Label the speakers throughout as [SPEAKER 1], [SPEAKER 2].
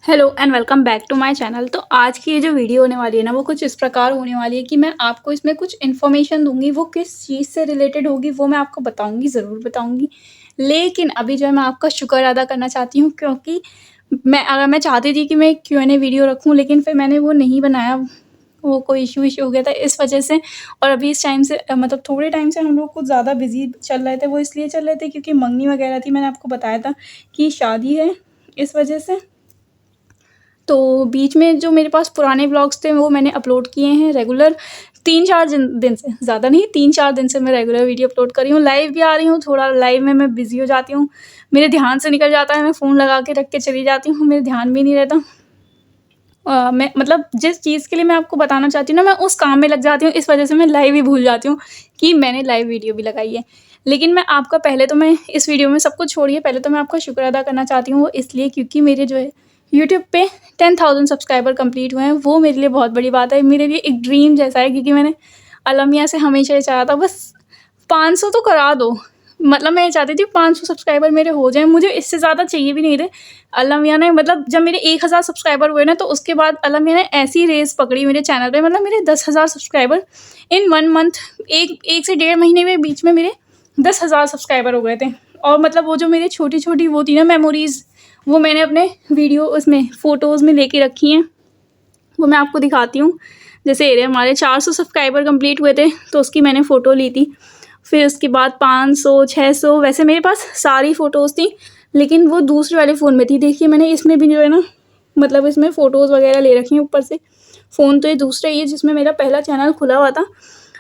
[SPEAKER 1] Hello and welcome back to my channel. तो आज की ये जो वीडियो होने वाली है ना, वो कुछ इस प्रकार होने वाली है कि मैं आपको इसमें कुछ इन्फॉर्मेशन दूंगी। वो किस चीज़ से रिलेटेड होगी वो मैं आपको बताऊंगी, ज़रूर बताऊंगी। लेकिन अभी जो है मैं आपका शुक्र अदा करना चाहती हूँ, क्योंकि मैं चाहती थी कि मैं एक Q&A वीडियो रखूँ, लेकिन फिर मैंने वो नहीं बनाया। वो कोई इशू हो गया था इस वजह से। और अभी इस टाइम से मतलब थोड़े टाइम से हम लोग कुछ ज़्यादा बिजी चल रहे थे। वो इसलिए चल रहे थे क्योंकि मंगनी वगैरह थी, मैंने आपको बताया था कि शादी है, इस वजह से। तो बीच में जो मेरे पास पुराने व्लॉग्स थे वो मैंने अपलोड किए हैं रेगुलर 3-4 दिन से, ज़्यादा नहीं 3-4 दिन से मैं रेगुलर वीडियो अपलोड कर रही हूँ। लाइव भी आ रही हूँ, थोड़ा लाइव में मैं बिज़ी हो जाती हूँ, मेरे ध्यान से निकल जाता है, मैं फ़ोन लगा के रख के चली जाती हूँ, मेरे ध्यान भी नहीं रहता। मैं मतलब जिस चीज़ के लिए मैं आपको बताना चाहती हूँ ना, मैं उस काम में लग जाती हूँ, इस वजह से मैं लाइव ही भूल जाती हूँ कि मैंने लाइव वीडियो भी लगाई है। लेकिन मैं आपका पहले तो मैं इस वीडियो में सब कुछ छोड़िए, पहले तो मैं आपका शुक्र अदा करना चाहती हूँ। वो इसलिए क्योंकि मेरे जो है यूट्यूब पे 10,000 सब्सक्राइबर कंप्लीट हुए हैं। वो मेरे लिए बहुत बड़ी बात है, मेरे लिए एक ड्रीम जैसा है, क्योंकि मैंने अलमिया से हमेशा ये चाहा था बस 500 तो करा दो। मतलब मैं ये चाहती थी 500 सब्सक्राइबर मेरे हो जाएँ, मुझे इससे ज़्यादा चाहिए भी नहीं थे। अल्लाह मियाँ ने मतलब जब मेरे 1000 सब्सक्राइबर हुए ना, तो उसके बाद अल्लाह मियाँ ने ऐसी रेस पकड़ी मेरे चैनल पे। मतलब मेरे 10,000 सब्सक्राइबर इन 1 मंथ, एक से डेढ़ महीने में बीच में मेरे 10,000 सब्सक्राइबर हो गए थे। और मतलब वो जो मेरी छोटी-छोटी वो थी ना मेमोरीज़, वो मैंने अपने वीडियो उसमें फ़ोटोज़ में लेके रखी हैं। वो मैं आपको दिखाती हूँ। जैसे हमारे 400 सब्सक्राइबर कंप्लीट हुए थे, तो उसकी मैंने फ़ोटो ली थी। फिर उसके बाद 500, 600, वैसे मेरे पास सारी फ़ोटोज़ थी, लेकिन वो दूसरे वाले फ़ोन में थी। देखिए मैंने इसमें भी जो है ना, मतलब इसमें फ़ोटोज़ वगैरह ले रखी हैं ऊपर से। फ़ोन तो ये दूसरा ही है जिसमें मेरा पहला चैनल खुला हुआ था।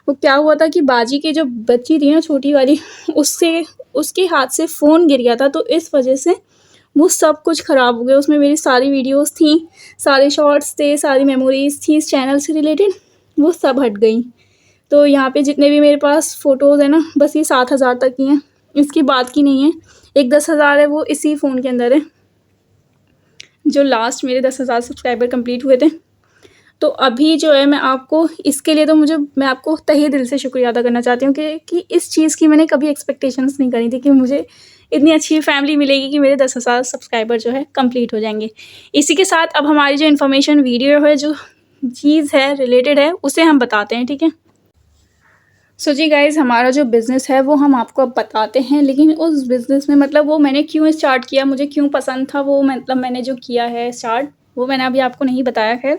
[SPEAKER 1] वो क्या हुआ था कि बाजी की जो बच्ची थी ना छोटी वाली, उससे उसके हाथ से फ़ोन गिर गया था, तो इस वजह से वो सब कुछ ख़राब हो गया। उसमें मेरी सारी वीडियोज़ थी, सारे शॉर्ट्स थे, सारी मेमोरीज़ थी इस चैनल से रिलेटेड, वो सब हट गई। तो यहाँ पे जितने भी मेरे पास फ़ोटोज़ हैं ना, बस ये 7,000 तक की हैं, इसके बाद की नहीं है। एक 10,000 है, वो इसी फ़ोन के अंदर है, जो लास्ट मेरे 10,000 सब्सक्राइबर कंप्लीट हुए थे। तो अभी जो है मैं आपको इसके लिए तो मैं आपको तहे दिल से शुक्रिया अदा करना चाहती हूँ कि इस चीज़ की मैंने कभी एक्सपेक्टेशंस नहीं करी थी कि मुझे इतनी अच्छी फैमिली मिलेगी कि मेरे 10,000 सब्सक्राइबर जो है कंप्लीट हो जाएँगे। इसी के साथ अब हमारी जो इन्फॉर्मेशन वीडियो है, जो चीज़ है रिलेटेड है, उसे हम बताते हैं, ठीक है? सो जी गाइज़, हमारा जो बिज़नेस है वो हम आपको अब बताते हैं, लेकिन उस बिज़नेस में मतलब वो मैंने क्यों स्टार्ट किया, मुझे क्यों पसंद था वो, मतलब मैंने जो किया है स्टार्ट, वो मैंने अभी आपको नहीं बताया। खैर,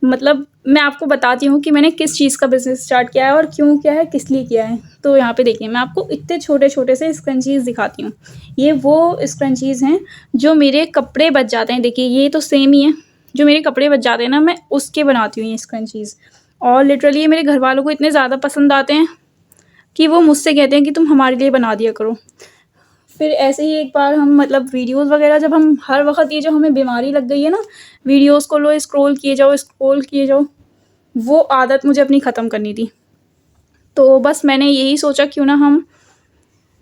[SPEAKER 1] मतलब मैं आपको बताती हूँ कि मैंने किस चीज़ का बिज़नेस स्टार्ट किया है और क्यों किया है, किस लिए किया है। तो यहाँ पे देखिए, मैं आपको इतने छोटे-छोटे से स्क्रंचीज़ दिखाती हूँ। ये वो स्क्रंचीज़ हैं जो मेरे कपड़े बच जाते हैं। देखिए ये तो सेम ही है, जो मेरे कपड़े बच जाते हैं ना, मैं उसके बनाती हूँ ये स्क्रंचीज़। और लिटरली ये मेरे घरवालों को इतने ज़्यादा पसंद आते हैं कि वो मुझसे कहते हैं कि तुम हमारे लिए बना दिया करो। फिर ऐसे ही एक बार हम मतलब वीडियोज़ वगैरह जब हम हर वक़्त, ये जो हमें बीमारी लग गई है ना, वीडियोज़ को लो स्क्रॉल किए जाओ, वो आदत मुझे अपनी ख़त्म करनी थी। तो बस मैंने यही सोचा क्यों ना हम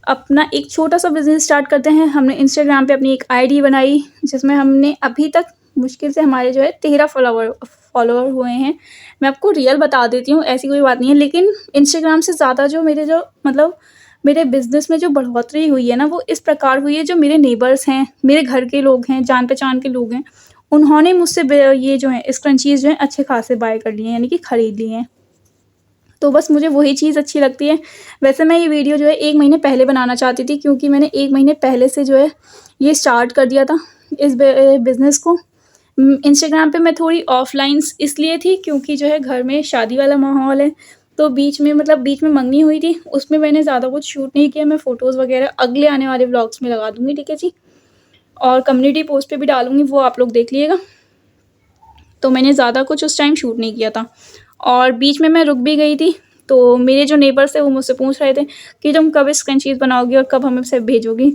[SPEAKER 1] अपना एक छोटा-सा बिज़नेस स्टार्ट करते हैं। हमने इंस्टाग्राम पे अपनी एक आईडी बनाई, जिसमें हमने अभी तक मुश्किल से हमारे जो है 13 फॉलोवर हुए हैं। मैं आपको रियल बता देती हूँ, ऐसी कोई बात नहीं है। लेकिन इंस्टाग्राम से ज़्यादा जो मेरे जो मतलब मेरे बिज़नेस में जो बढ़ोतरी हुई है ना, वो इस प्रकार हुई है, जो मेरे नेबर्स हैं, मेरे घर के लोग हैं, जान-पहचान के लोग हैं, उन्होंने मुझसे ये जो है स्क्रंचीज़ जो हैं अच्छे खासे बाय कर लिए हैं, यानी कि खरीद लिए हैं। तो बस मुझे वही चीज़ अच्छी लगती है। वैसे मैं ये वीडियो जो है 1 महीने पहले बनाना चाहती थी, क्योंकि मैंने 1 महीने पहले से जो है ये स्टार्ट कर दिया था इस बिज़नेस को। इंस्टाग्राम पे मैं थोड़ी ऑफ़लाइन्स इसलिए थी क्योंकि जो है घर में शादी वाला माहौल है, तो बीच में मंगनी हुई थी, उसमें मैंने ज़्यादा कुछ शूट नहीं किया। मैं फ़ोटोज़ वगैरह अगले आने वाले व्लॉग्स में लगा दूँगी, ठीक है जी? और कम्युनिटी पोस्ट पे भी डालूँगी, वो आप लोग देख लीजिएगा। तो मैंने ज़्यादा कुछ उस टाइम शूट नहीं किया था, और बीच में मैं रुक भी गई थी। तो मेरे जो नेबर्स थे वो मुझसे पूछ रहे थे कि तुम कब स्क्रंचीज़ बनाओगी और कब हमें से भेजोगी।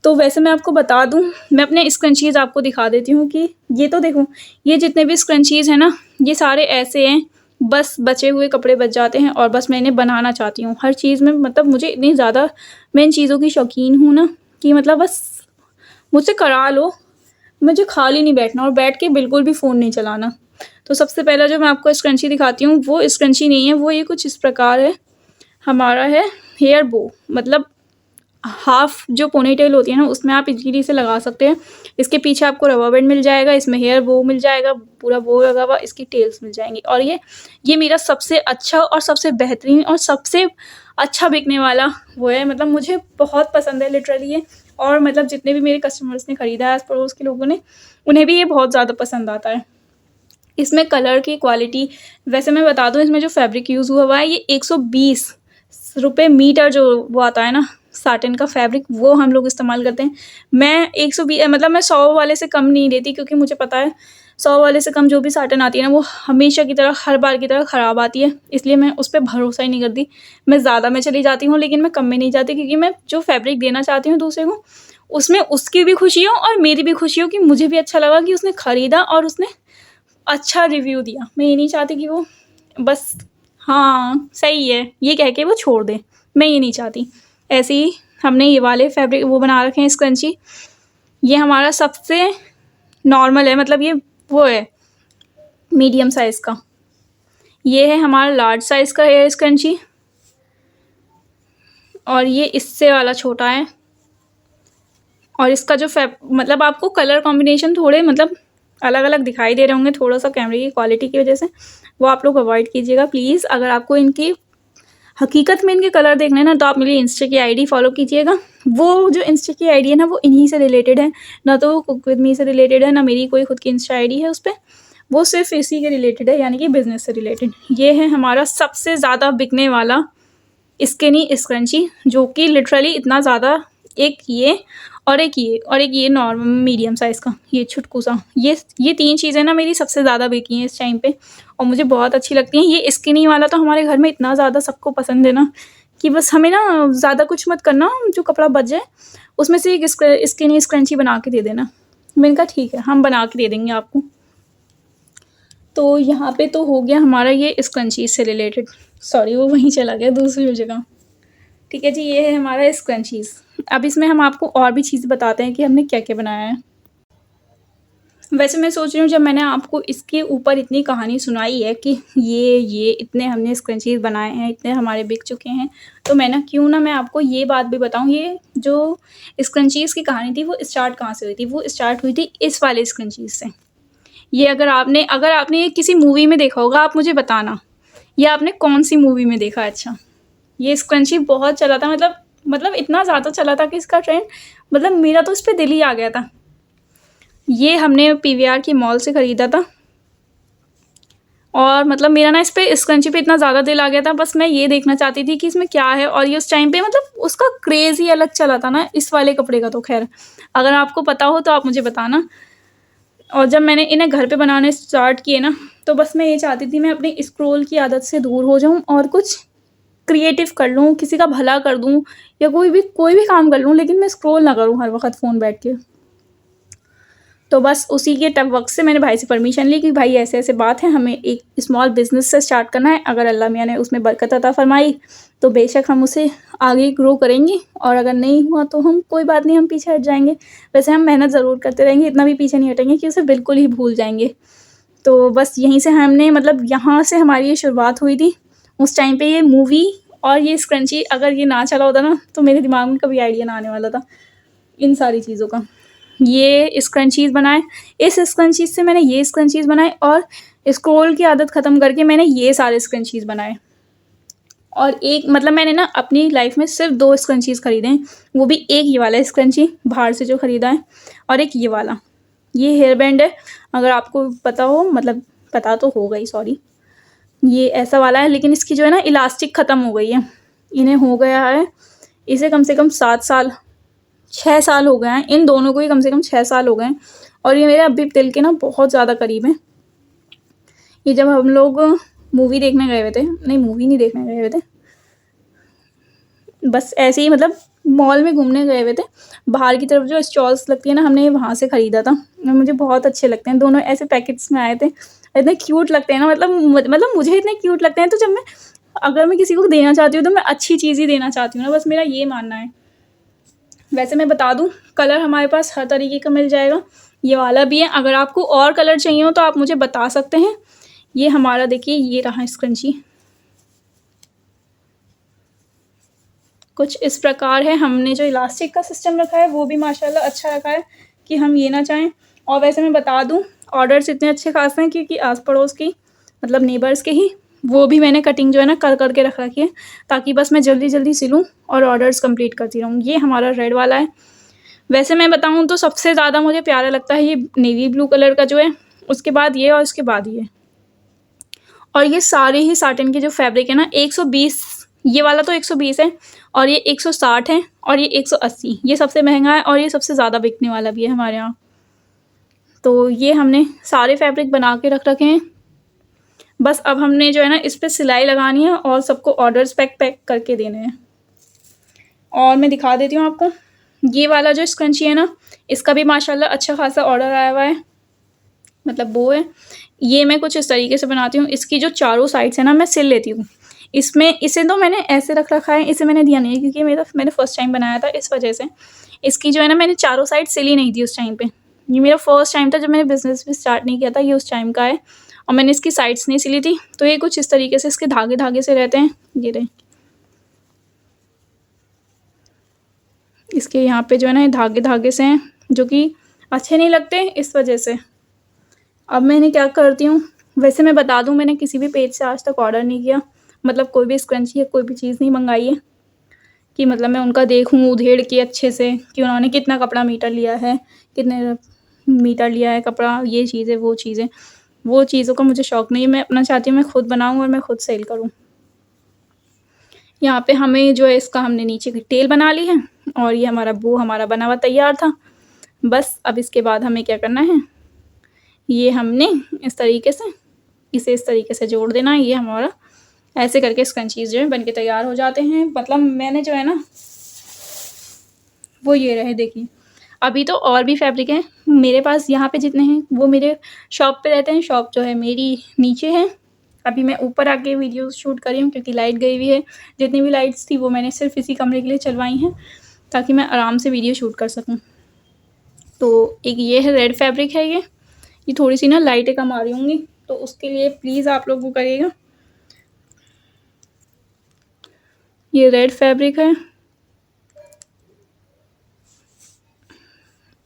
[SPEAKER 1] तो वैसे मैं आपको बता दूँ, मैं अपने स्क्रंचीज़ आपको दिखा देती हूँ कि ये तो देखो, ये जितने भी स्क्रंचीज़ हैं ना, ये सारे ऐसे हैं, बस बचे हुए कपड़े बच जाते हैं और बस मैं इन्हें बनाना चाहती हूँ। हर चीज़ में मतलब मुझे इतनी ज़्यादा, मैं इन चीज़ों की शौकीन हूँ ना, कि मतलब बस मुझसे करा लो, मुझे खाली नहीं बैठना और बैठ के बिल्कुल भी फ़ोन नहीं चलाना। तो सबसे पहला जो मैं आपको स्क्रंची दिखाती हूँ, वो स्क्रंची नहीं है, वो ये कुछ इस प्रकार है। हमारा है हेयर बो, मतलब हाफ जो पोनीटेल होती है ना उसमें आप इजीली से लगा सकते हैं। इसके पीछे आपको रबर बैंड मिल जाएगा, इसमें हेयर वो मिल जाएगा, पूरा वो लगा हुआ, इसकी टेल्स मिल जाएंगी। और ये मेरा सबसे अच्छा और सबसे बेहतरीन और सबसे अच्छा बिकने वाला वो है, मतलब मुझे बहुत पसंद है लिटरली ये। और मतलब जितने भी मेरे कस्टमर्स ने ख़रीदा है आस पड़ोस के लोगों ने, उन्हें भी ये बहुत ज़्यादा पसंद आता है। इसमें कलर की क्वालिटी, वैसे मैं बता दूँ इसमें जो फैब्रिक यूज़ हुआ है ये 120 रुपये मीटर जो वो आता है ना साटिन का फैब्रिक, वो हम लोग इस्तेमाल करते हैं। मैं 120 मतलब मैं 100 वाले से कम नहीं देती, क्योंकि मुझे पता है 100 वाले से कम जो भी साटिन आती है ना वो हमेशा की तरह हर बार की तरह ख़राब आती है, इसलिए मैं उस पे भरोसा ही नहीं करती। मैं ज़्यादा में चली जाती हूँ लेकिन मैं कम में नहीं जाती, क्योंकि मैं जो फैब्रिक देना चाहती हूँ दूसरे को, उसमें उसकी भी खुशी हो और मेरी भी खुशी हो कि मुझे भी अच्छा लगा कि उसने ख़रीदा और उसने अच्छा रिव्यू दिया। मैं ये नहीं चाहती कि वो बस हाँ सही है ये कह के वो छोड़ दे, मैं ये नहीं चाहती। ऐसे ही हमने ये वाले फैब्रिक वो बना रखे हैं स्क्रंची। ये हमारा सबसे नॉर्मल है, मतलब ये वो है मीडियम साइज़ का। ये है हमारा लार्ज साइज़ का हेयर स्क्रंची, और ये इससे वाला छोटा है। और इसका जो मतलब आपको कलर कॉम्बिनेशन थोड़े मतलब अलग अलग दिखाई दे रहे होंगे थोड़ा सा कैमरे की क्वालिटी की वजह से, वो आप लोग अवॉइड कीजिएगा प्लीज़। अगर आपको इनकी हकीकत में इनके कलर देखने ना, तो आप मेरी इंस्टा की आईडी फॉलो कीजिएगा। वो जो इंस्टा की आईडी है ना वो इन्हीं से रिलेटेड है, ना तो वो कुक विद मी से रिलेटेड है, ना मेरी कोई खुद की इंस्टा आईडी है उस पर। वो सिर्फ इसी के रिलेटेड है, यानी कि बिज़नेस से रिलेटेड। ये है हमारा सबसे ज़्यादा बिकने वाला स्किनी स्क्रंची, जो कि लिटरली इतना ज़्यादा, एक ये और एक ये और एक ये नॉर्मल मीडियम साइज़ का ये छुटकू सा, ये 3 चीज़ें ना मेरी सबसे ज़्यादा बिकी हैं इस टाइम पे और मुझे बहुत अच्छी लगती हैं। ये स्किनी वाला तो हमारे घर में इतना ज़्यादा सबको पसंद है ना कि बस हमें ना ज़्यादा कुछ मत करना, जो कपड़ा बच जाए उसमें से एक स्किनी स्क्रंची बना के दे देना। मैंने कहा ठीक है, हम बना के दे देंगे आपको। तो यहाँ पे तो हो गया हमारा ये स्क्रंची से रिलेटेड, सॉरी वो वहीं चला गया दूसरी जगह। ठीक है जी, ये है हमारा स्क्रंचीज़। अब इसमें हम आपको और भी चीज़ बताते हैं कि हमने क्या-क्या बनाया है। वैसे मैं सोच रही हूँ जब मैंने आपको इसके ऊपर इतनी कहानी सुनाई है कि ये इतने हमने स्क्रंचीज़ बनाए हैं, इतने हमारे बिक चुके हैं, तो क्यों ना मैं आपको ये बात भी बताऊँ, ये जो स्क्रंचीज़ की कहानी थी वो स्टार्ट कहाँ से हुई थी? वो स्टार्ट हुई थी इस वाले स्क्रंचीज़ से। ये अगर आपने ये किसी मूवी में देखा होगा आप मुझे बताना, ये आपने कौन-सी मूवी में देखा है? अच्छा। ये स्क्रंची बहुत चला था, मतलब इतना ज़्यादा चला था कि इसका ट्रेंड, मतलब मेरा तो इस पे दिल ही आ गया था। ये हमने पीवीआर की मॉल से ख़रीदा था और मतलब मेरा ना इस पे स्क्रंची पे इतना ज़्यादा दिल आ गया था, बस मैं ये देखना चाहती थी कि इसमें क्या है। और ये उस टाइम पे मतलब उसका क्रेज़ ही अलग चला था ना इस वाले कपड़े का, तो ख़ैर अगर आपको पता हो तो आप मुझे बताना। और जब मैंने इन्हें घर पे बनाने स्टार्ट किए ना, तो बस मैं ये चाहती थी मैं अपनी स्क्रॉल की आदत से दूर हो जाऊँ और कुछ क्रिएटिव कर लूँ, किसी का भला कर दूँ या कोई भी काम कर लूँ, लेकिन मैं स्क्रॉल ना करूँ हर वक़्त फ़ोन बैठ के। तो बस उसी के तब वक़्त से मैंने भाई से परमिशन ली कि भाई ऐसे-ऐसे बात है, हमें एक स्मॉल बिज़नेस से स्टार्ट करना है। अगर अल्लाह मियाँ ने उसमें बरकत अता फ़रमाई तो बेशक हम उसे आगे ग्रो करेंगे, और अगर नहीं हुआ तो हम कोई बात नहीं, हम पीछे हट जाएँगे। वैसे हम मेहनत ज़रूर करते रहेंगे, इतना भी पीछे नहीं हटेंगे कि उसे बिल्कुल ही भूल जाएँगे। तो बस यहीं से हमने मतलब यहाँ से हमारी ये शुरुआत हुई थी। उस टाइम पे ये मूवी और ये स्क्रंची अगर ये ना चला होता ना, तो मेरे दिमाग में कभी आइडिया ना आने वाला था इन सारी चीज़ों का। ये स्क्रंचीज़ बनाए, इस स्क्रंचीज़ से मैंने ये स्क्रंचीज़ बनाए, और स्क्रॉल की आदत ख़त्म करके मैंने ये सारे स्क्रंचीज़ बनाए। और एक मतलब मैंने ना अपनी लाइफ़ में सिर्फ़ 2 स्क्रंचीज़ खरीदे हैं, वो भी एक ये वाला स्क्रंची बाहर से जो ख़रीदा है, और एक ये वाला। ये हेयर बैंड है, अगर आपको पता हो, मतलब पता तो होगा ही, सॉरी। ये ऐसा वाला है, लेकिन इसकी जो है ना इलास्टिक ख़त्म हो गई है। इन्हें हो गया है, इसे कम से कम 7 साल 6 साल हो गए हैं, इन दोनों को ही कम से कम 6 साल हो गए हैं, और ये मेरे अभी दिल के ना बहुत ज़्यादा करीब हैं। ये जब हम लोग मूवी देखने गए हुए थे, नहीं मूवी नहीं देखने गए हुए थे, बस ऐसे ही मतलब मॉल में घूमने गए हुए थे, बाहर की तरफ जो स्टॉल्स लगती है ना, हमने वहाँ से ख़रीदा था। मुझे बहुत अच्छे लगते हैं, दोनों ऐसे पैकेट्स में आए थे, इतने क्यूट लगते हैं ना, मतलब मुझे इतने क्यूट लगते हैं, तो जब अगर मैं किसी को देना चाहती हूँ तो मैं अच्छी चीज़ ही देना चाहती हूँ ना, बस मेरा ये मानना है। वैसे मैं बता दूँ, कलर हमारे पास हर तरीके का मिल जाएगा, ये वाला भी है। अगर आपको और कलर चाहिए हो तो आप मुझे बता सकते हैं। ये हमारा देखिए, ये रहा स्क्रंची, कुछ इस प्रकार है। हमने जो इलास्टिक का सिस्टम रखा है वो भी माशाल्लाह अच्छा रखा है कि हम ये ना चाहें। और वैसे मैं बता दूँ, ऑर्डर्स इतने अच्छे खासे हैं क्योंकि आस-पड़ोस की मतलब नेबर्स के ही, वो भी मैंने कटिंग जो है ना कर के रख रखी है ताकि बस मैं जल्दी-जल्दी सिलूँ और ऑर्डर्स कंप्लीट करती रहूँ। ये हमारा रेड वाला है। वैसे मैं बताऊँ तो सबसे ज़्यादा मुझे प्यारा लगता है ये नेवी ब्लू कलर का जो है, उसके बाद ये और उसके बाद ये। और ये सारे ही साटिन के जो फैब्रिक है ना 120, ये वाला तो 120 है और ये 160 है और ये 180, ये सबसे महँगा है और ये सबसे ज़्यादा बिकने वाला भी है हमारे यहाँ। तो ये हमने सारे फैब्रिक बना के रख रखे हैं। बस अब हमने जो है ना इस पे सिलाई लगानी है और सबको ऑर्डर्स पैक करके देने हैं। और मैं दिखा देती हूँ आपको, ये वाला जो स्क्रंची है ना, इसका भी माशाल्लाह अच्छा खासा ऑर्डर आया हुआ है, मतलब वो है। ये मैं कुछ इस तरीके से बनाती हूँ, इसकी जो चारों साइड्स है ना मैं सिल लेती हूँ। इसमें इसे तो मैंने ऐसे रख रखा है, इसे मैंने दिया नहीं है क्योंकि मैंने फर्स्ट टाइम बनाया था, इस वजह से इसकी जो है ना मैंने चारों साइड सिली नहीं थी उस टाइम पे। ये मेरा फर्स्ट टाइम था जब मैंने बिज़नेस भी स्टार्ट नहीं किया था, ये उस टाइम का है और मैंने इसकी साइड्स नहीं सिली थी। तो ये कुछ इस तरीके से इसके धागे से रहते हैं, ये रहे। इसके यहाँ पे जो है ना ये धागे से हैं जो कि अच्छे नहीं लगते, इस वजह से। अब मैंने क्या करती हूँ, वैसे मैं बता दूँ मैंने किसी भी पेज से आज तक ऑर्डर नहीं किया, मतलब कोई भी स्क्रंची या कोई भी चीज़ नहीं मंगाई है कि मतलब मैं उनका देखूँ उधेड़ के अच्छे से कि उन्होंने कितना कपड़ा मीटर लिया है, कितने मीटर लिया है कपड़ा, ये चीज़ें वो चीज़ें, वो चीज़ों का मुझे शौक़ नहीं है। मैं अपना चाहती हूँ मैं खुद बनाऊँ और मैं खुद सेल करूँ। यहाँ पे हमें जो है इसका हमने नीचे की टेल बना ली है और ये हमारा बना हुआ तैयार था। बस अब इसके बाद हमें क्या करना है, ये हमने इस तरीके से इसे इस तरीके से जोड़ देना है। ये हमारा ऐसे करके स्क्रंचीज़ जो है बन के तैयार हो जाते हैं। मतलब मैंने जो है ना वो ये रहे, देखिए। अभी तो और भी फैब्रिक हैं मेरे पास, यहाँ पे जितने हैं वो मेरे शॉप पे रहते हैं। शॉप जो है मेरी नीचे है। अभी मैं ऊपर आके वीडियो शूट कर रही हूँ क्योंकि लाइट गई हुई है। जितनी भी लाइट्स थी वो मैंने सिर्फ इसी कमरे के लिए चलवाई हैं ताकि मैं आराम से वीडियो शूट कर सकूँ। तो एक ये है, रेड फैब्रिक है ये थोड़ी सी ना लाइटें कम आ रही होंगी तो उसके लिए प्लीज़ आप लोग वो करिएगा। ये रेड फैब्रिक है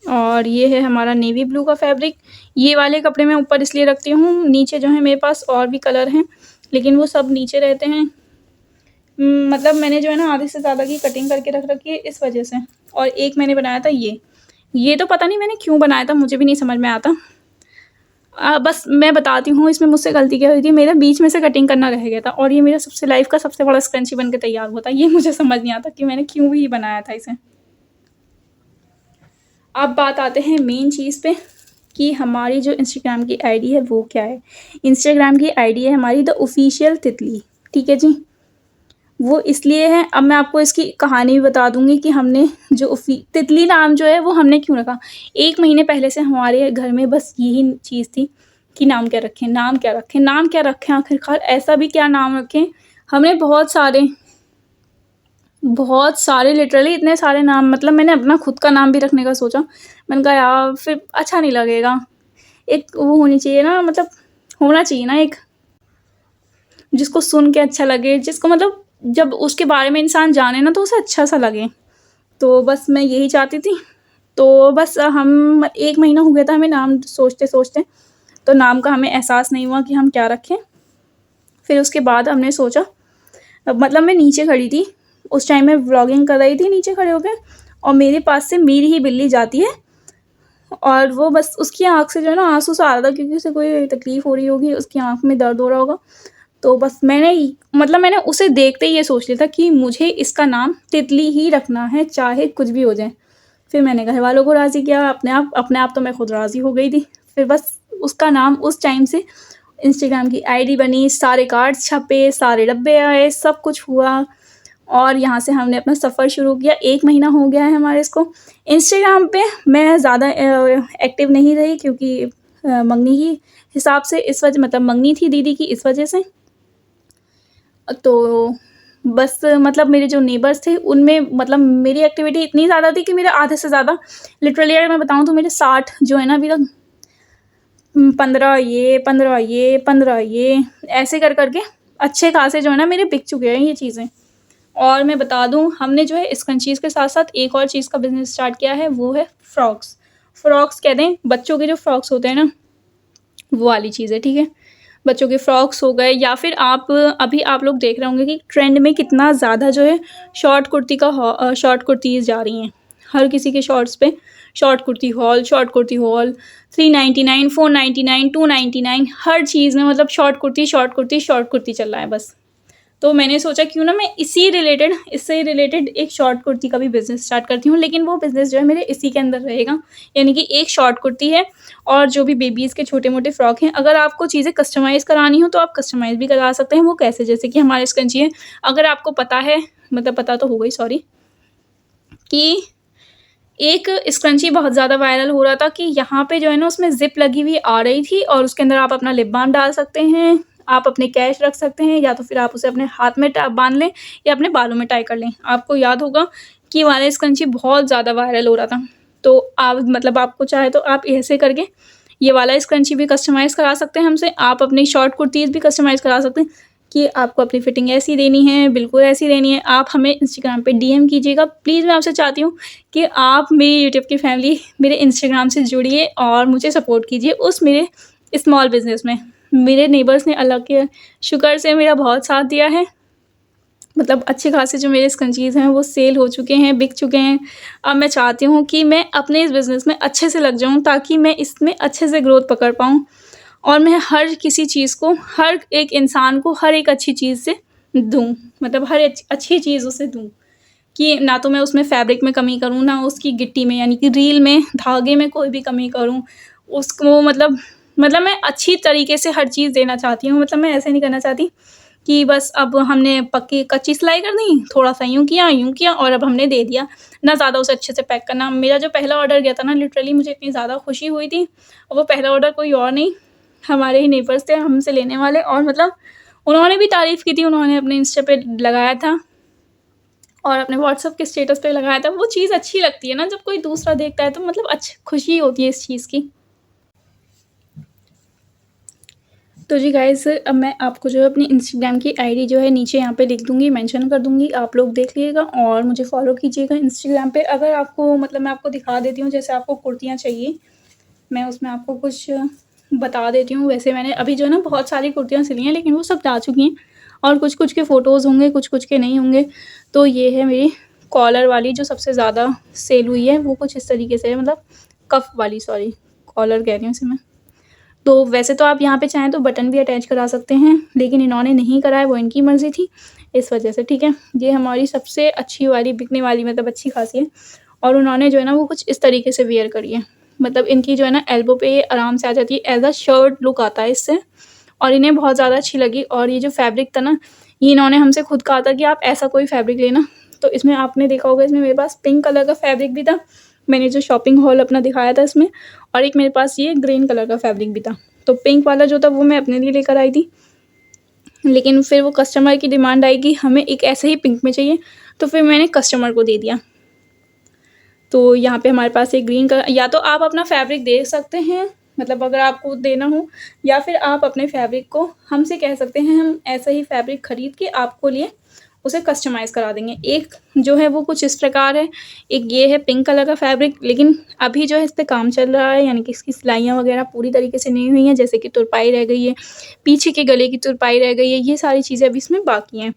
[SPEAKER 1] और ये है हमारा नेवी ब्लू का फैब्रिक। ये वाले कपड़े मैं ऊपर इसलिए रखती हूँ, नीचे जो है मेरे पास और भी कलर हैं लेकिन वो सब नीचे रहते हैं। मतलब मैंने जो है ना आधे से ज़्यादा की कटिंग करके रख रखी है इस वजह से। और एक मैंने बनाया था ये तो पता नहीं मैंने क्यों बनाया था, मुझे भी नहीं समझ में आता। बस मैं बताती हूँ इसमें मुझसे गलती क्या हुई थी, मेरा बीच में से कटिंग करना रह गया था और ये मेरा लाइफ़ का सबसे बड़ा स्क्रंची बन के तैयार हुआ था। ये मुझे समझ नहीं आता कि मैंने क्यों भी बनाया था इसे। अब बात आते हैं मेन चीज़ पे कि हमारी जो इंस्टाग्राम की आईडी है वो क्या है। इंस्टाग्राम की आईडी है हमारी द ऑफिशियल तितली, ठीक है जी। वो इसलिए है, अब मैं आपको इसकी कहानी भी बता दूँगी कि हमने जो तितली नाम जो है वो हमने क्यों रखा। 1 महीने पहले से हमारे घर में बस यही चीज़ थी कि नाम क्या रखें, नाम क्या रखें, नाम क्या रखें, आखिरकार ऐसा भी क्या नाम रखें। हमने बहुत सारे लिटरली इतने सारे नाम, मतलब मैंने अपना खुद का नाम भी रखने का सोचा। मैंने कहा यार फिर अच्छा नहीं लगेगा। एक वो होनी चाहिए ना, मतलब होना चाहिए ना एक, जिसको सुन के अच्छा लगे, जिसको मतलब जब उसके बारे में इंसान जाने ना तो उसे अच्छा सा लगे। तो बस मैं यही चाहती थी। तो बस हम 1 महीना हो गया था हमें नाम सोचते-सोचते, तो नाम का हमें एहसास नहीं हुआ कि हम क्या रखें। फिर उसके बाद हमने सोचा, मतलब मैं नीचे खड़ी थी, उस टाइम मैं व्लॉगिंग कर रही थी नीचे खड़े होके और मेरे पास से मेरी ही बिल्ली जाती है और वो बस उसकी आँख से जो है ना आँसू सा आ रहा था क्योंकि उसे कोई तकलीफ़ हो रही होगी, उसकी आँख में दर्द हो रहा होगा। तो बस मैंने उसे देखते ही ये सोच लिया था कि मुझे इसका नाम तितली ही रखना है, चाहे कुछ भी हो जाए। फिर मैंने घर वालों को राज़ी किया, अपने आप तो मैं खुद राज़ी हो गई थी। फिर बस उसका नाम उस टाइम से इंस्टाग्राम की आईडी बनी, सारे कार्ड्स छपे, सारे डब्बे आए, सब कुछ हुआ और यहाँ से हमने अपना सफ़र शुरू किया। 1 महीना हो गया है हमारे इसको। इंस्टाग्राम पे मैं ज़्यादा एक्टिव नहीं रही क्योंकि मंगनी की हिसाब से, इस वजह मतलब मंगनी थी दीदी की, इस वजह से। तो बस मतलब मेरे जो नेबर्स थे उनमें मतलब मेरी एक्टिविटी इतनी ज़्यादा थी कि मेरे आधे से ज़्यादा, लिटरली अगर मैं बताऊँ तो मेरे 60 जो है ना अभी तक, 15 ये ऐसे कर के अच्छे खासे जो है ना मेरे बिक चुके हैं ये चीज़ें। और मैं बता दूँ, हमने जो है स्क्रंचीज़ के साथ-साथ एक और चीज़ का बिज़नेस स्टार्ट किया है, वो है फ्रॉक्स। फ्रॉक्स कहते हैं बच्चों के जो फ्रॉक्स होते हैं ना, वो वाली चीज़ है, ठीक है? बच्चों के फ्रॉक्स हो गए, या फिर आप अभी आप लोग देख रहे होंगे कि ट्रेंड में कितना ज़्यादा जो है शॉर्ट कुर्तीज़ जा रही हैं। हर किसी के शॉर्ट्स पे शॉर्ट कुर्ती हॉल, 399, 499, 299, हर चीज़ में मतलब शॉर्ट कुर्ती चल रहा है बस। तो मैंने सोचा क्यों ना मैं इससे रिलेटेड एक शॉर्ट कुर्ती का भी बिज़नेस स्टार्ट करती हूँ, लेकिन वो बिज़नेस जो है मेरे इसी के अंदर रहेगा। यानी कि एक शॉर्ट कुर्ती है और जो भी बेबीज़ के छोटे-मोटे फ्रॉक हैं, अगर आपको चीज़ें कस्टमाइज़ करानी हो तो आप कस्टमाइज़ भी करा सकते हैं। वो कैसे? जैसे कि हमारे स्कंची है, अगर आपको पता है, मतलब पता तो होगा ही, सॉरी, कि एक स्क्रंची बहुत ज़्यादा वायरल हो रहा था कि यहाँ पे जो है ना उसमें ज़िप लगी हुई आ रही थी और उसके अंदर आप अपना लिप बाम डाल सकते हैं, आप अपने कैश रख सकते हैं, या तो फिर आप उसे अपने हाथ में बांध लें या अपने बालों में टाई कर लें। आपको याद होगा कि ये वाला स्क्रंची बहुत ज़्यादा वायरल हो रहा था। तो आप मतलब आपको चाहे तो आप ऐसे करके ये वाला स्क्रंची भी कस्टमाइज़ करा सकते हैं हमसे। आप अपनी शॉर्ट कुर्तीज़ भी कस्टमाइज़ करा सकते हैं कि आपको अपनी फिटिंग ऐसी देनी है, बिल्कुल ऐसी देनी है। आप हमें इंस्टाग्राम पे डीएम कीजिएगा। प्लीज़ मैं आपसे चाहती हूँ कि आप मेरी यूट्यूब की फैमिली मेरे इंस्टाग्राम से जुड़िए और मुझे सपोर्ट कीजिए उस मेरे स्मॉल बिज़नेस में। मेरे नेबर्स ने अल्लाह के शुक्र से मेरा बहुत साथ दिया है। मतलब अच्छे खासे जो मेरे स्कंचीज़ हैं वो सेल हो चुके हैं, बिक चुके हैं। अब मैं चाहती हूँ कि मैं अपने इस बिज़नेस में अच्छे से लग जाऊँ ताकि मैं इसमें अच्छे से ग्रोथ पकड़ पाऊँ और मैं हर किसी चीज़ को, हर एक इंसान को हर एक अच्छी चीज़ से दूँ। मतलब हर अच्छी चीज़ उसे दूँ कि ना तो मैं उसमें फैब्रिक में कमी करूँ, ना उसकी गिट्टी में यानी कि रील में, धागे में कोई भी कमी करूँ। उसको मतलब मैं अच्छी तरीके से हर चीज़ देना चाहती हूँ। मतलब मैं ऐसे नहीं करना चाहती कि बस अब हमने पक्की कच्ची सिलाई कर दी, थोड़ा-सा यूँ किया और अब हमने दे दिया। ना ज़्यादा उसे अच्छे से पैक करना। मेरा जो पहला ऑर्डर गया था ना, लिटरली मुझे इतनी ज़्यादा खुशी हुई थी और वो पहला ऑर्डर कोई और नहीं, हमारे ही नेबर्स थे हमसे लेने वाले, और मतलब उन्होंने भी तारीफ़ की थी। उन्होंने अपने इंस्टा पे लगाया था और अपने व्हाट्सएप के स्टेटस पे लगाया था। वो चीज़ अच्छी लगती है ना, जब कोई दूसरा देखता है तो मतलब खुशी होती है इस चीज़ की। तो जी गाइज़, अब मैं आपको जो है अपनी इंस्टाग्राम की आईडी जो है नीचे यहाँ पे लिख दूँगी, मेंशन कर दूँगी। आप लोग देख लीजिएगा और मुझे फ़ॉलो कीजिएगा इंस्टाग्राम पे। अगर आपको मतलब मैं आपको दिखा देती हूँ, जैसे आपको कुर्तियाँ चाहिए, मैं उसमें आपको कुछ बता देती हूँ। वैसे मैंने अभी जो है ना बहुत सारी कुर्तियाँ सिली हैं, लेकिन वो सब जा चुकी हैं और कुछ-कुछ के फ़ोटोज़ होंगे, कुछ-कुछ के नहीं होंगे। तो ये है मेरी कॉलर वाली जो सबसे ज़्यादा सेल हुई है, वो कुछ इस तरीके से है, मतलब कफ़ वाली, सॉरी, कॉलर कह रही हूँ इसे मैं। तो वैसे तो आप यहाँ पे चाहें तो बटन भी अटैच करा सकते हैं, लेकिन इन्होंने नहीं करा है, वो इनकी मर्ज़ी थी, इस वजह से, ठीक है। ये हमारी सबसे अच्छी वाली बिकने वाली, मतलब अच्छी खासी है, और उन्होंने जो है ना वो कुछ इस तरीके से वियर करी है। मतलब इनकी जो है ना एल्बो पे ये आराम से आ जाती है, एज़ अ शर्ट लुक आता है इससे, और इन्हें बहुत ज़्यादा अच्छी लगी। और ये जो फैब्रिक था ना, ये इन्होंने हमसे खुद कहा था कि आप ऐसा कोई फैब्रिक लेना। तो इसमें आपने देखा होगा, इसमें मेरे पास पिंक कलर का फैब्रिक भी था, मैंने जो शॉपिंग हॉल अपना दिखाया था इसमें, और एक मेरे पास ये ग्रीन कलर का फैब्रिक भी था। तो पिंक वाला जो था वो मैं अपने लिए लेकर आई थी, लेकिन फिर वो कस्टमर की डिमांड आई कि हमें एक ऐसे ही पिंक में चाहिए, तो फिर मैंने कस्टमर को दे दिया। तो यहाँ पे हमारे पास एक ग्रीन कलर, या तो आप अपना फैब्रिक दे सकते हैं, मतलब अगर आपको देना हो, या फिर आप अपने फैब्रिक को हमसे कह सकते हैं, हम ऐसा ही फैब्रिक खरीद के आपको लिए उसे कस्टमाइज़ करा देंगे। एक जो है वो कुछ इस प्रकार है, एक ये है पिंक कलर का फैब्रिक, लेकिन अभी जो है इस पे काम चल रहा है, यानी कि इसकी सिलाइयाँ वगैरह पूरी तरीके से नहीं हुई हैं, जैसे कि तुरपाई रह गई है, पीछे के गले की तुरपाई रह गई है, ये सारी चीज़ें अभी इसमें बाकी हैं।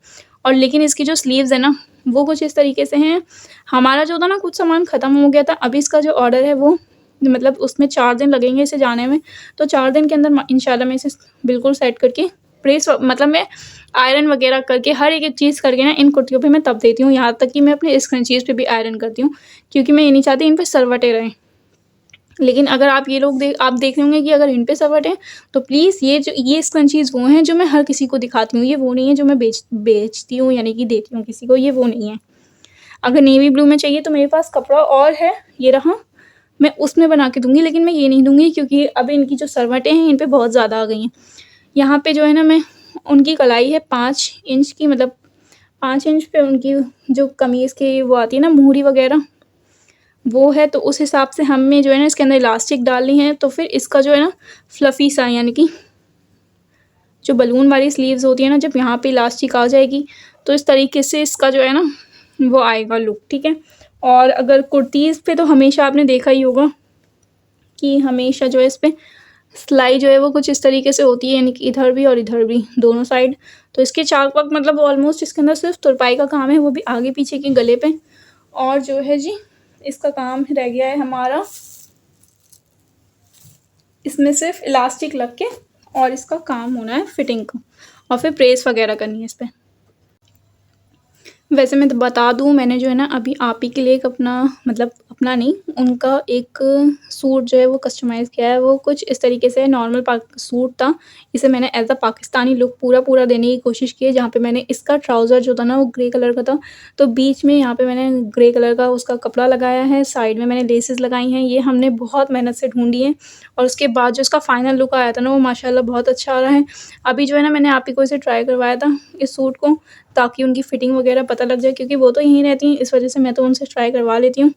[SPEAKER 1] और लेकिन इसकी जो स्लीव्स है ना, वो कुछ इस तरीके से हैं। हमारा जो था ना कुछ सामान ख़त्म हो गया था, अभी इसका जो ऑर्डर है वो मतलब उसमें 4 दिन लगेंगे इसे जाने में, तो 4 दिन के अंदर इंशाल्लाह मैं इसे बिल्कुल सेट करके प्रेस, मतलब मैं आयरन वगैरह करके हर एक चीज़ करके ना इन कुर्तियों पे मैं तब देती हूँ, यहाँ तक कि मैं अपने स्क्रंचीज़ पे भी आयरन करती हूँ, क्योंकि मैं ये नहीं चाहती इन पे सरवटें रहें। लेकिन अगर आप ये लोग आप देख रहे होंगे कि अगर इन पे सरवट है, तो प्लीज़ ये स्क्रंचीज़ वो हैं जो मैं हर किसी को दिखाती हूँ, ये वो नहीं है जो मैं बेचती हूँ, यानी कि देती हूँ किसी को, ये वो नहीं है। अगर नेवी ब्लू में चाहिए तो मेरे पास कपड़ा और है, ये रहा, मैं उसमें बना के दूँगी, लेकिन मैं ये नहीं दूँगी क्योंकि अब इनकी जो सरवटें हैं इन पे बहुत ज़्यादा आ गई हैं। यहाँ पे जो है ना मैं उनकी कलाई है 5 इंच की, मतलब 5 इंच पे उनकी जो कमीज़ की वो आती है ना मुहरी वगैरह, वो है, तो उस हिसाब से हमें जो है ना इसके अंदर इलास्टिक डालनी है। तो फिर इसका जो है ना फ्लफ़ी सा, यानी कि जो बलून वाली स्लीव्स होती है ना, जब यहाँ पे इलास्टिक आ जाएगी तो इस तरीके से इसका जो है ना वो आएगा लुक, ठीक है। और अगर कुर्तीज़ पे तो हमेशा आपने देखा ही होगा कि हमेशा जो है इस पे सिलाई जो है वो कुछ इस तरीके से होती है, यानी कि इधर भी और इधर भी दोनों साइड। तो इसके चाक-वाक मतलब ऑलमोस्ट इसके अंदर सिर्फ तुरपाई का काम है, वो भी आगे पीछे के गले पे। और जो है जी इसका काम रह गया है हमारा इसमें सिर्फ इलास्टिक लग के, और इसका काम होना है फिटिंग का, और फिर प्रेस वगैरह करनी है इस पे। वैसे मैं तो बता दूँ, मैंने जो है ना अभी आप ही के लिए एक अपना मतलब अपना नहीं, उनका एक सूट जो है वो कस्टमाइज़ किया है। वो कुछ इस तरीके से नॉर्मल सूट था, इसे मैंने एज़ अ पाकिस्तानी लुक पूरा देने की कोशिश की है। जहाँ पे मैंने इसका ट्राउज़र जो था ना वो ग्रे कलर का था, तो बीच में यहाँ पे मैंने ग्रे कलर का उसका कपड़ा लगाया है, साइड में मैंने लेसेस लगाई हैं। ये हमने बहुत मेहनत से ढूँढी हैं, और उसके बाद जो इसका फाइनल लुक आया था ना वो माशाल्लाह बहुत अच्छा आ रहा है। अभी जो है ना मैंने आप ही को इसे ट्राई करवाया था इस सूट को, ताकि उनकी फ़िटिंग वगैरह पता लग जाए, क्योंकि वो तो यहीं रहती हैं, इस वजह से मैं तो उनसे ट्राई करवा लेती हूँ।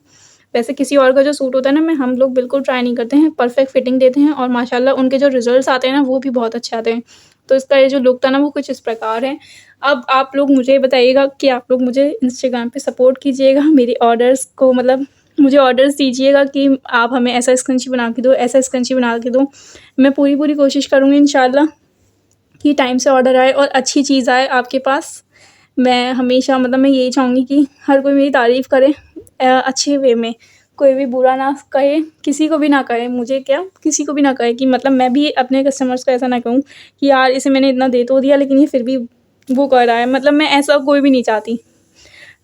[SPEAKER 1] वैसे किसी और का जो सूट होता है ना, हम लोग बिल्कुल ट्राई नहीं करते हैं, परफ़ेक्ट फ़िटिंग देते हैं, और माशाल्लाह उनके जो रिज़ल्ट्स आते हैं ना वो भी बहुत अच्छे आते हैं। तो इसका ये जो लुक था ना वो कुछ इस प्रकार है। अब आप लोग मुझे बताइएगा कि आप लोग मुझे इंस्टाग्राम पे सपोर्ट कीजिएगा, मेरे ऑर्डर्स को मतलब मुझे ऑर्डर्स दीजिएगा कि आप हमें ऐसा स्कंची बना के दो, ऐसा स्कंची बना के दो। मैं पूरी कोशिश करूँगी इंशाल्लाह कि टाइम से ऑर्डर आए और अच्छी चीज़ आए आपके पास। मैं हमेशा मतलब मैं यही चाहूँगी कि हर कोई मेरी तारीफ़ करे अच्छे वे में, कोई भी बुरा ना कहे, किसी को भी ना कहे, मुझे क्या किसी को भी ना कहे कि मतलब मैं भी अपने कस्टमर्स को ऐसा ना कहूँ कि यार इसे मैंने इतना दे तो दिया लेकिन ये फिर भी वो कर रहा है, मतलब मैं ऐसा कोई भी नहीं चाहती।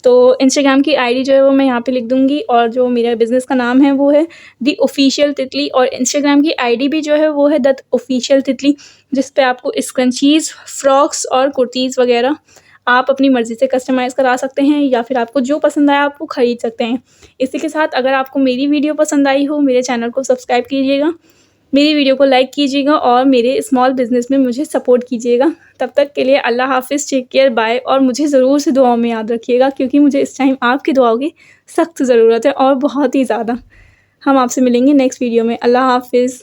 [SPEAKER 1] तो इंस्टाग्राम की आईडी जो है वो मैं यहाँ पे लिख दूँगी, और जो मेरा बिज़नेस का नाम है वो है द ऑफ़िशियल तितली, और इंस्टाग्राम की आईडी भी जो है वो है द ऑफ़िशियल तितली, जिस पे आपको स्क्रंचीज़, फ्रॉक्स और कुर्तीज़ वगैरह आप अपनी मर्ज़ी से कस्टमाइज़ करा सकते हैं, या फिर आपको जो पसंद आया आप वो खरीद सकते हैं। इसी के साथ अगर आपको मेरी वीडियो पसंद आई हो, मेरे चैनल को सब्सक्राइब कीजिएगा, मेरी वीडियो को लाइक कीजिएगा, और मेरे स्मॉल बिज़नेस में मुझे सपोर्ट कीजिएगा। तब तक के लिए अल्लाह हाफ़िज़, टेक केयर, बाय, और मुझे ज़रूर से दुआओं में याद रखिएगा, क्योंकि मुझे इस टाइम आपकी दुआओं की सख्त ज़रूरत है, और बहुत ही ज़्यादा। हम आपसे मिलेंगे नेक्स्ट वीडियो में। अल्लाह हाफ़िज़।